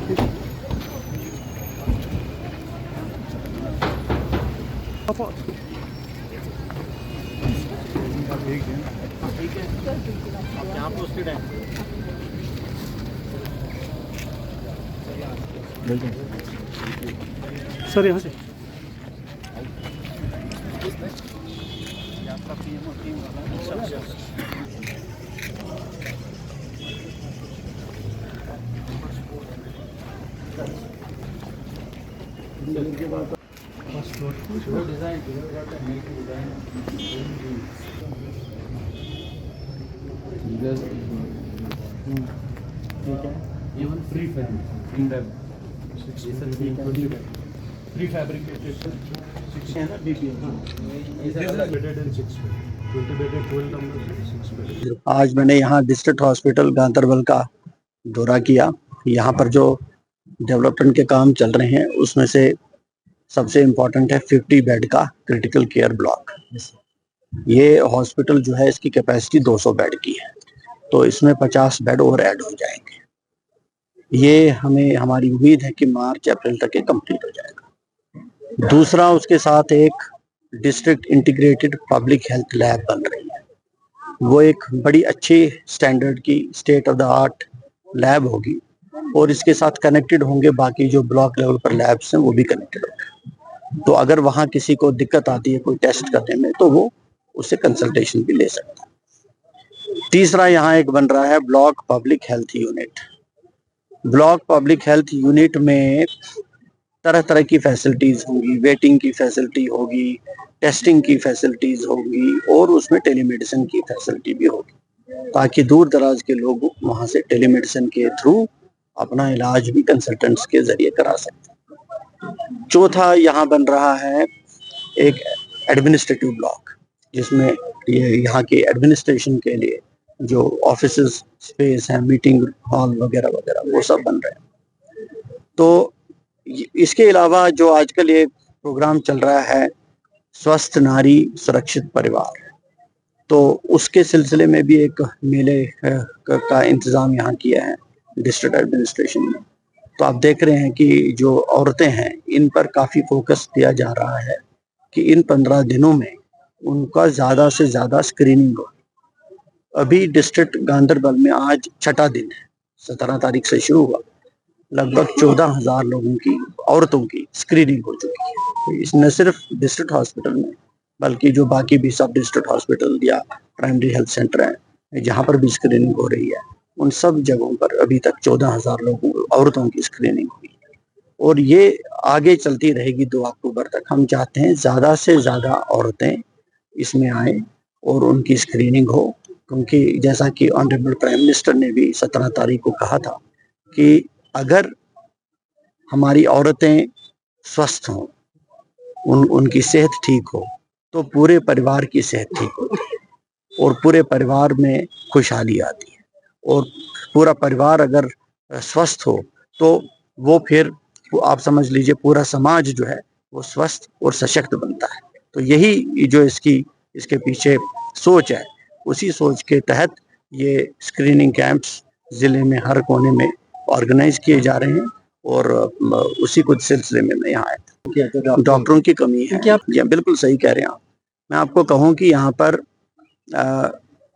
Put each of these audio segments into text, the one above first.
यहाँ पोस्टेड है। सर यहाँ से आपका पीएमओ टीम वाला के बाद design even free pre fabricated है ना आज मैंने यहाँ डिस्ट्रिक्ट हॉस्पिटल गांधरबल का दौरा किया। यहाँ पर जो डेवलपमेंट के काम चल रहे हैं उसमें से सबसे इम्पोर्टेंट है 50 बेड का क्रिटिकल केयर ब्लॉक। ये हॉस्पिटल जो है इसकी कैपेसिटी 200 बेड की है, तो इसमें 50 बेड और ऐड हो जाएंगे। ये हमारी उम्मीद है कि मार्च अप्रैल तक ये कंप्लीट हो जाएगा। दूसरा, उसके साथ एक district integrated public health lab बन रही है। वो एक बड़ी अच्छी स्टैंडर्ड की state of the art lab होगी और इसके साथ कनेक्टेड होंगे बाकी जो ब्लॉक लेवल पर लैब्स हैं वो भी कनेक्टेड होंगे। तो अगर वहाँ किसी को दिक्कत आती है कोई टेस्ट करने में तो वो उससे कंसल्टेशन भी ले सकता है। तीसरा, यहाँ एक बन रहा है block public health unit. Block public health unit में तरह तरह की फैसिलिटीज होंगी, वेटिंग की फैसिलिटी होगी, टेस्टिंग की फैसिलिटीज होगी और उसमें टेलीमेडिसिन की फैसिलिटी भी होगी, ताकि दूर दराज के लोग वहां से टेलीमेडिसिन के थ्रू अपना इलाज भी कंसल्टेंट्स के जरिए करा सकते हैं। चौथा, यहाँ बन रहा है एक एडमिनिस्ट्रेटिव ब्लॉक, जिसमें ये यहाँ के एडमिनिस्ट्रेशन के लिए जो ऑफिसेस स्पेस है, मीटिंग हॉल वगैरह वगैरह वो सब बन रहे हैं। तो इसके अलावा जो आजकल ये प्रोग्राम चल रहा है स्वस्थ नारी सुरक्षित परिवार, तो उसके सिलसिले में भी एक मेले का इंतजाम यहाँ किया है डिस्ट्रिक्ट एडमिनिस्ट्रेशन में। तो आप देख रहे हैं कि जो औरतें हैं इन पर काफी फोकस दिया जा रहा है कि इन 15 दिनों में उनका ज्यादा से ज्यादा स्क्रीनिंग हो। अभी डिस्ट्रिक्ट गांधरबल में आज 6ठा दिन है, 17 तारीख से शुरू हुआ, लगभग 14,000 लोगों की औरतों की स्क्रीनिंग हो चुकी है। तो इस न सिर्फ डिस्ट्रिक्ट हॉस्पिटल में बल्कि जो बाकी भी सब डिस्ट्रिक्ट हॉस्पिटल या प्राइमरी हेल्थ सेंटर हैं जहाँ पर भी स्क्रीनिंग हो रही है उन सब जगहों पर अभी तक 14,000 लोगों औरतों की स्क्रीनिंग हुई है और ये आगे चलती रहेगी 2 अक्टूबर तक। हम चाहते हैं ज़्यादा से ज़्यादा औरतें इसमें आए और उनकी स्क्रीनिंग हो, क्योंकि जैसा कि ऑनरेबल प्राइम मिनिस्टर ने भी 17 तारीख को कहा था कि अगर हमारी औरतें स्वस्थ हों, उनकी सेहत ठीक हो तो पूरे परिवार की सेहत ठीक होती है और पूरे परिवार में खुशहाली आती है। और पूरा परिवार अगर स्वस्थ हो तो वो फिर आप समझ लीजिए पूरा समाज जो है वो स्वस्थ और सशक्त बनता है। तो यही जो इसके पीछे सोच है, उसी सोच के तहत ये स्क्रीनिंग कैंप्स जिले में हर कोने में ऑर्गेनाइज किए जा रहे हैं और उसी कुछ सिलसिले में मैं यहाँ आया था। डॉक्टरों की कमी है, क्या बिल्कुल सही कह रहे हैं आप। मैं आपको कहूँ कि यहाँ पर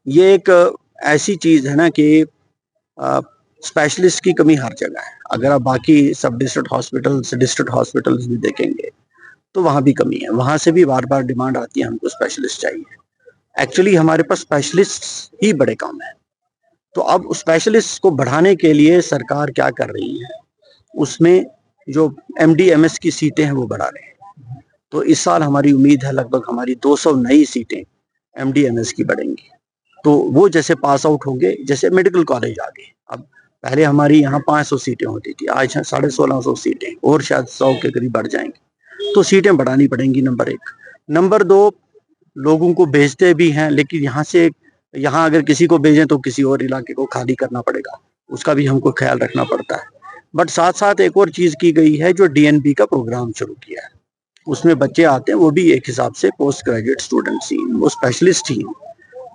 ये एक ऐसी चीज है ना कि स्पेशलिस्ट की कमी हर जगह है। अगर आप बाकी सब डिस्ट्रिक्ट हॉस्पिटल्स भी देखेंगे तो वहाँ भी कमी है, वहाँ से भी बार बार डिमांड आती है हमको स्पेशलिस्ट चाहिए। एक्चुअली हमारे पास स्पेशलिस्ट ही बड़े कम है। तो अब स्पेशलिस्ट को बढ़ाने के लिए सरकार क्या कर रही है, उसमें जो MD-MS की सीटें हैं वो बढ़ा रहे हैं। तो इस साल हमारी उम्मीद है लगभग हमारी 200 नई सीटें MD-MS की बढ़ेंगी। तो वो जैसे पास आउट होंगे, जैसे मेडिकल कॉलेज आ गए, अब पहले हमारी यहाँ 500 सीटें होती थी, आज 1650 सीटें और शायद 100 के करीब बढ़ जाएंगी। तो सीटें बढ़ानी पड़ेंगी, नंबर 1। नंबर 2, लोगों को भेजते भी हैं लेकिन यहाँ अगर किसी को भेजें तो किसी और इलाके को खाली करना पड़ेगा, उसका भी हमको ख्याल रखना पड़ता है। बट साथ साथ एक और चीज की गई है, जो DNB का प्रोग्राम शुरू किया है, उसमें बच्चे आते हैं, वो भी एक हिसाब से पोस्ट ग्रेजुएट स्टूडेंट्स ही, वो स्पेशलिस्ट ही,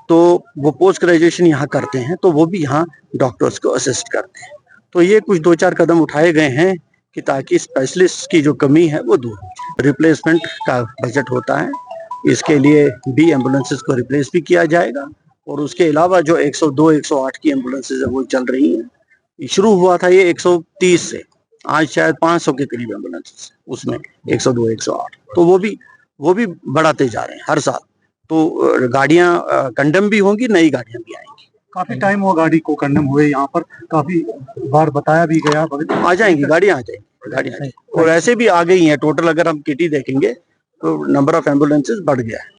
तो वो पोस्ट ग्रेजुएशन यहाँ करते हैं, तो वो भी यहाँ डॉक्टर्स को असिस्ट करते हैं। तो ये कुछ 2-4 कदम उठाए गए हैं कि ताकि स्पेशलिस्ट की जो कमी है वो दूर हो। रिप्लेसमेंट का बजट होता है, इसके लिए भी एम्बुलेंसेस को रिप्लेस भी किया जाएगा और उसके अलावा जो 102, 108 की एम्बुलेंसेस है वो चल रही हैं। शुरू हुआ था ये 130 से, आज शायद 500 के करीब एम्बुलेंसेस उसमें 102, 108, तो वो भी बढ़ाते जा रहे हैं हर साल। तो गाड़ियां कंडम भी होंगी, नई गाड़ियां भी आएंगी। काफी टाइम हुआ गाड़ी को कंडम हुए, यहाँ पर काफी बार बताया भी गया। आ जाएंगी गाड़ियां, और ऐसे भी आ गई हैं। टोटल अगर हम किटी देखेंगे तो नंबर ऑफ एम्बुलेंसेस बढ़ गया है।